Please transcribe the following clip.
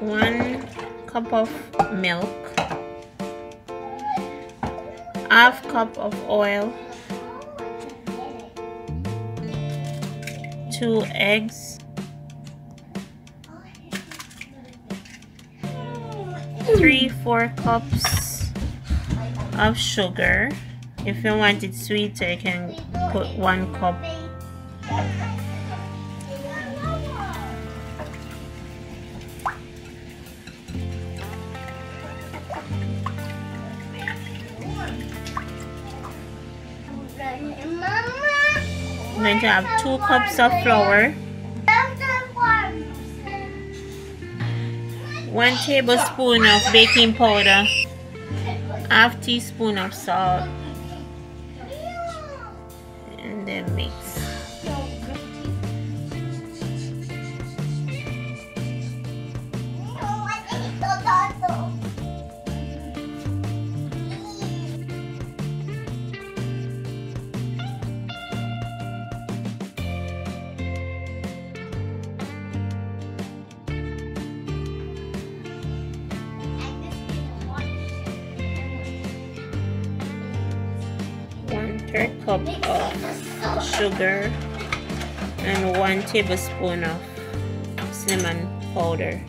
1 cup of milk, half cup of oil, 2 eggs, 3-4 cups of sugar. If you want it sweeter, you can put 1 cup. I'm going to have 2 cups of flour, 1 tablespoon of baking powder, half teaspoon of salt, and then mix. Third cup of sugar and 1 tablespoon of cinnamon powder.